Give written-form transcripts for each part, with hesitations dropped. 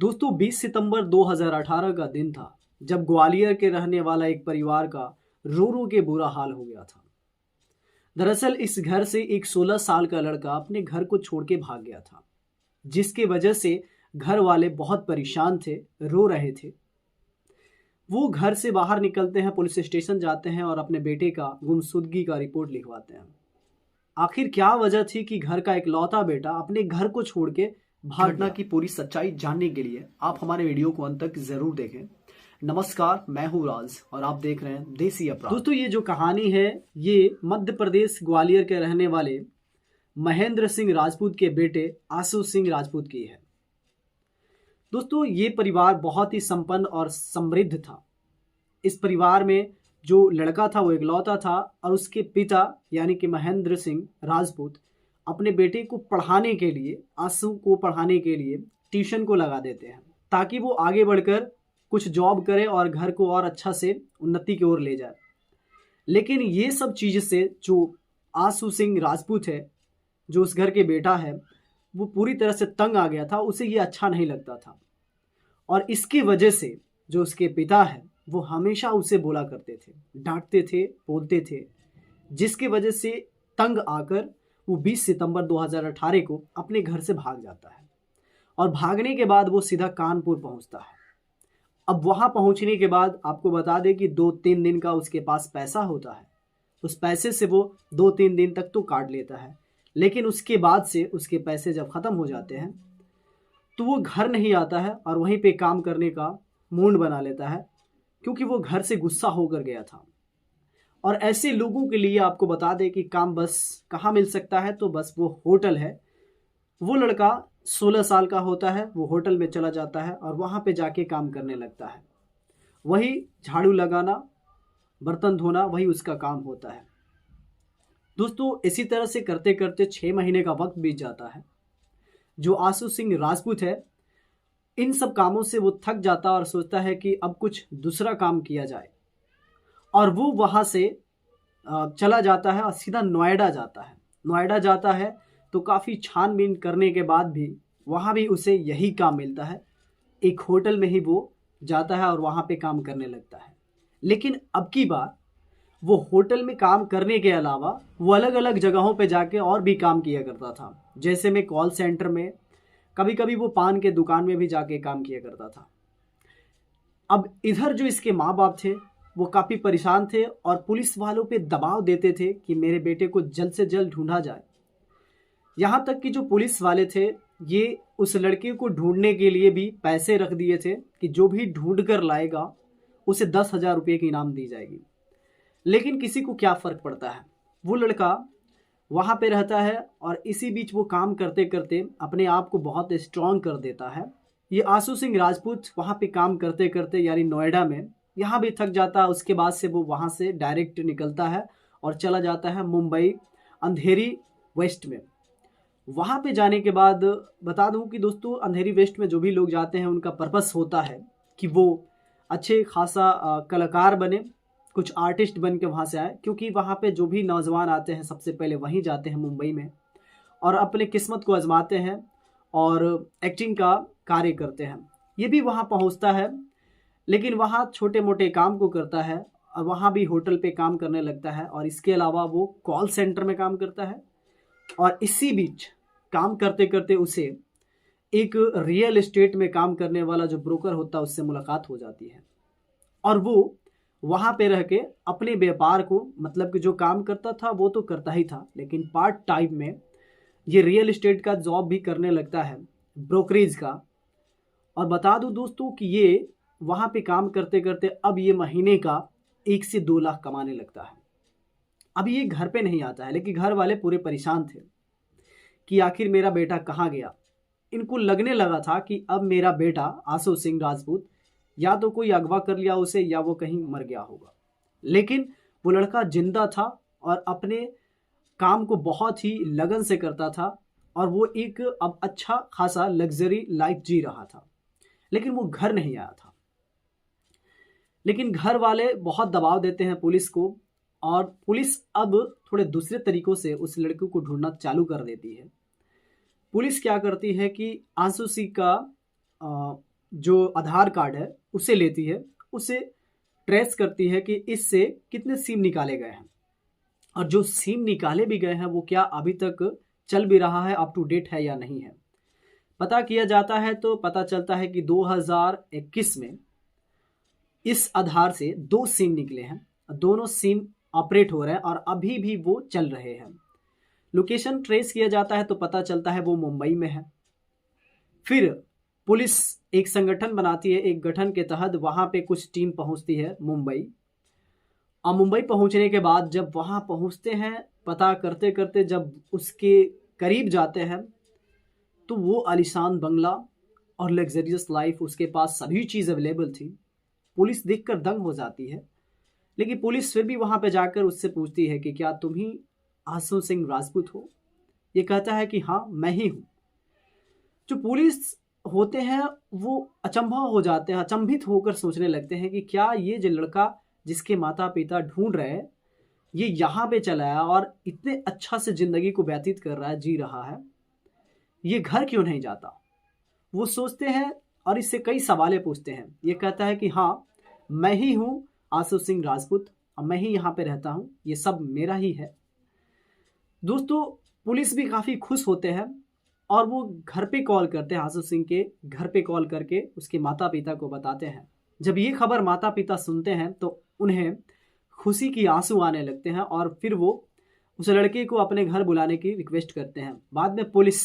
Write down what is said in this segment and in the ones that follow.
दोस्तों 20 सितंबर 2018 का दिन था जब ग्वालियर के रहने वाला एक परिवार का रो रो के बुरा हाल हो गया था। दरअसल इस घर से एक 16 साल का लड़का अपने घर को छोड़ के भाग गया था, जिसकी वजह से घर वाले बहुत परेशान थे, रो रहे थे। वो घर से बाहर निकलते हैं, पुलिस स्टेशन जाते हैं और अपने बेटे का गुमशुदगी का रिपोर्ट लिखवाते हैं। आखिर क्या वजह थी कि घर का इकलौता बेटा अपने घर को छोड़ के भाग घटना की पूरी सच्चाई जानने के लिए आप हमारे वीडियो को अंत तक जरूर देखें। नमस्कार, मैं हूं राज और आप देख रहे हैं देसी अपराध। दोस्तों ये जो कहानी है ये मध्य प्रदेश ग्वालियर के रहने वाले महेंद्र सिंह राजपूत के बेटे आशु सिंह राजपूत की है। दोस्तों ये परिवार बहुत ही संपन्न और समृद्ध था। इस परिवार में जो लड़का था वो इकलौता था और उसके पिता यानी कि महेंद्र सिंह राजपूत अपने बेटे को पढ़ाने के लिए, आंसू को पढ़ाने के लिए ट्यूशन को लगा देते हैं ताकि वो आगे बढ़कर कुछ जॉब करे और घर को और अच्छा से उन्नति की ओर ले जाए। लेकिन ये सब चीज़ से जो आशु सिंह राजपूत है, जो उस घर के बेटा है, वो पूरी तरह से तंग आ गया था। उसे ये अच्छा नहीं लगता था और इसकी वजह से जो उसके पिता है वो हमेशा उसे बोला करते थे, डांटते थे, बोलते थे, जिसकी वजह से तंग आकर वो 20 सितंबर 2018 को अपने घर से भाग जाता है और भागने के बाद वो सीधा कानपुर पहुंचता है। अब वहां पहुंचने के बाद आपको बता दें कि 2-3 दिन का उसके पास पैसा होता है। उस पैसे से वो 2-3 दिन तक तो काट लेता है, लेकिन उसके बाद से उसके पैसे जब ख़त्म हो जाते हैं तो वो घर नहीं आता है और वहीं पे काम करने का मूड बना लेता है, क्योंकि वो घर से गुस्सा होकर गया था। और ऐसे लोगों के लिए आपको बता दें कि काम बस कहाँ मिल सकता है, तो बस वो होटल है। वो लड़का 16 साल का होता है, वो होटल में चला जाता है और वहाँ पे जाके काम करने लगता है। वही झाड़ू लगाना, बर्तन धोना, वही उसका काम होता है। दोस्तों इसी तरह से करते करते 6 महीने का वक्त बीत जाता है। जो आशु सिंह राजपूत है, इन सब कामों से वो थक जाता और सोचता है कि अब कुछ दूसरा काम किया जाए और वो वहाँ से चला जाता है और सीधा नोएडा जाता है। नोएडा जाता है तो काफ़ी छानबीन करने के बाद भी वहाँ भी उसे यही काम मिलता है। एक होटल में ही वो जाता है और वहाँ पे काम करने लगता है। लेकिन अब की बार वो होटल में काम करने के अलावा वो अलग अलग जगहों पे जाके और भी काम किया करता था। जैसे में कॉल सेंटर में, कभी कभी वो पान के दुकान में भी जाके काम किया करता था। अब इधर जो इसके माँ बाप थे वो काफ़ी परेशान थे और पुलिस वालों पे दबाव देते थे कि मेरे बेटे को जल्द से जल्द ढूंढा जाए। यहाँ तक कि जो पुलिस वाले थे ये उस लड़के को ढूंढने के लिए भी पैसे रख दिए थे कि जो भी ढूंढ कर लाएगा उसे 10,000 रुपये की इनाम दी जाएगी। लेकिन किसी को क्या फ़र्क पड़ता है, वो लड़का वहाँ पे रहता है और इसी बीच वो काम करते करते अपने आप को बहुत स्ट्रांग कर देता है। ये आशु सिंह राजपूत वहाँ पे काम करते करते यानी नोएडा में यहाँ भी थक जाता है। उसके बाद से वो वहाँ से डायरेक्ट निकलता है और चला जाता है मुंबई अंधेरी वेस्ट में। वहाँ पे जाने के बाद बता दूँ कि दोस्तों अंधेरी वेस्ट में जो भी लोग जाते हैं उनका पर्पस होता है कि वो अच्छे खासा कलाकार बने, कुछ आर्टिस्ट बन के वहाँ से आए, क्योंकि वहाँ पे जो भी नौजवान आते हैं सबसे पहले वहीं जाते हैं मुंबई में और अपने किस्मत को आजमाते हैं और एक्टिंग का कार्य करते हैं। ये भी वहाँ पहुँचता है, लेकिन वहाँ छोटे मोटे काम को करता है और वहाँ भी होटल पे काम करने लगता है और इसके अलावा वो कॉल सेंटर में काम करता है। और इसी बीच काम करते करते उसे एक रियल एस्टेट में काम करने वाला जो ब्रोकर होता है उससे मुलाकात हो जाती है और वो वहाँ पे रह के अपने व्यापार को, मतलब कि जो काम करता था वो तो करता ही था, लेकिन पार्ट टाइम में ये रियल एस्टेट का जॉब भी करने लगता है, ब्रोकरेज का। और बता दूं दोस्तों कि ये वहाँ पे काम करते करते अब ये महीने का 1 से 2 लाख कमाने लगता है। अब ये घर पे नहीं आता है, लेकिन घर वाले पूरे परेशान थे कि आखिर मेरा बेटा कहाँ गया। इनको लगने लगा था कि अब मेरा बेटा आशु सिंह राजपूत या तो कोई अगवा कर लिया उसे या वो कहीं मर गया होगा। लेकिन वो लड़का जिंदा था और अपने काम को बहुत ही लगन से करता था और वो एक अब अच्छा खासा लग्जरी लाइफ जी रहा था, लेकिन वो घर नहीं आया था। लेकिन घर वाले बहुत दबाव देते हैं पुलिस को और पुलिस अब थोड़े दूसरे तरीकों से उस लड़के को ढूंढना चालू कर देती है। पुलिस क्या करती है कि आशु सिंह का जो आधार कार्ड है उसे लेती है, उसे ट्रेस करती है कि इससे कितने सिम निकाले गए हैं, और जो सिम निकाले भी गए हैं वो क्या अभी तक चल भी रहा है, अप टू डेट है या नहीं है। पता किया जाता है तो पता चलता है कि 2021 में इस आधार से 2 सिम निकले हैं, दोनों सिम ऑपरेट हो रहे हैं और अभी भी वो चल रहे हैं। लोकेशन ट्रेस किया जाता है तो पता चलता है वो मुंबई में है। फिर पुलिस एक संगठन बनाती है, एक गठन के तहत वहां पे कुछ टीम पहुंचती है मुंबई। और मुंबई पहुंचने के बाद जब वहां पहुंचते हैं, पता करते करते जब उसके करीब जाते हैं तो वो आलीशान बंगला और लग्जरियस लाइफ, उसके पास सभी चीज़ अवेलेबल थी। पुलिस देखकर दंग हो जाती है, लेकिन पुलिस फिर भी वहां पे जाकर उससे पूछती है कि क्या तुम ही आशु सिंह राजपूत हो। ये कहता है कि हाँ मैं ही हूँ। जो पुलिस होते हैं वो अचंभा हो जाते हैं, अचंभित होकर सोचने लगते हैं कि क्या ये जो लड़का जिसके माता पिता ढूंढ रहे हैं, ये यहाँ पे चला है और इतने अच्छा से जिंदगी को व्यतीत कर रहा है, जी रहा है, ये घर क्यों नहीं जाता। वो सोचते हैं और इससे कई सवालें पूछते हैं। ये कहता है कि हाँ मैं ही हूँ आशु सिंह राजपूत और मैं ही यहाँ पे रहता हूँ, ये सब मेरा ही है। दोस्तों पुलिस भी काफ़ी खुश होते हैं और वो घर पे कॉल करते हैं, आशु सिंह के घर पे कॉल करके उसके माता पिता को बताते हैं। जब ये खबर माता पिता सुनते हैं तो उन्हें खुशी की आंसू आने लगते हैं और फिर वो उस लड़के को अपने घर बुलाने की रिक्वेस्ट करते हैं। बाद में पुलिस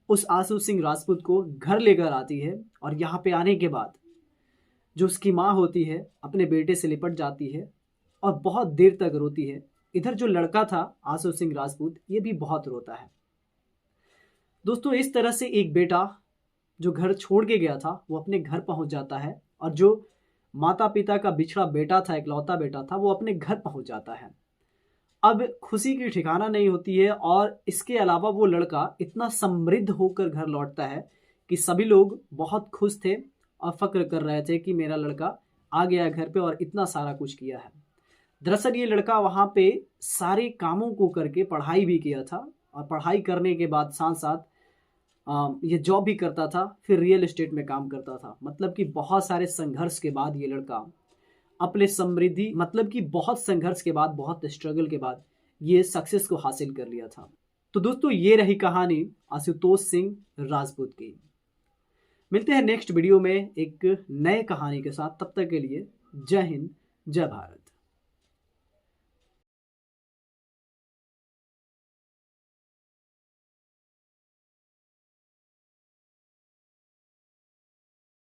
उस आशु सिंह राजपूत को घर लेकर आती है और यहाँ पे आने के बाद जो उसकी माँ होती है अपने बेटे से लिपट जाती है और बहुत देर तक रोती है। इधर जो लड़का था आशु सिंह राजपूत, ये भी बहुत रोता है। दोस्तों इस तरह से एक बेटा जो घर छोड़ के गया था वो अपने घर पहुंच जाता है, और जो माता पिता का बिछड़ा बेटा था, इकलौता बेटा था, वो अपने घर पहुंच जाता है। अब खुशी की ठिकाना नहीं होती है, और इसके अलावा वो लड़का इतना समृद्ध होकर घर लौटता है कि सभी लोग बहुत खुश थे और फक्र कर रहे थे कि मेरा लड़का आ गया घर पे और इतना सारा कुछ किया है। दरअसल ये लड़का वहाँ पे सारे कामों को करके पढ़ाई भी किया था, और पढ़ाई करने के बाद साथ साथ ये जॉब भी करता था, फिर रियल एस्टेट में काम करता था। मतलब कि बहुत सारे संघर्ष के बाद ये लड़का अपने समृद्धि, मतलब कि बहुत संघर्ष के बाद, बहुत स्ट्रगल के बाद ये सक्सेस को हासिल कर लिया था। तो दोस्तों ये रही कहानी आशुतोष सिंह राजपूत की। मिलते हैं नेक्स्ट वीडियो में एक नए कहानी के साथ। तब तक के लिए जय हिंद, जय भारत।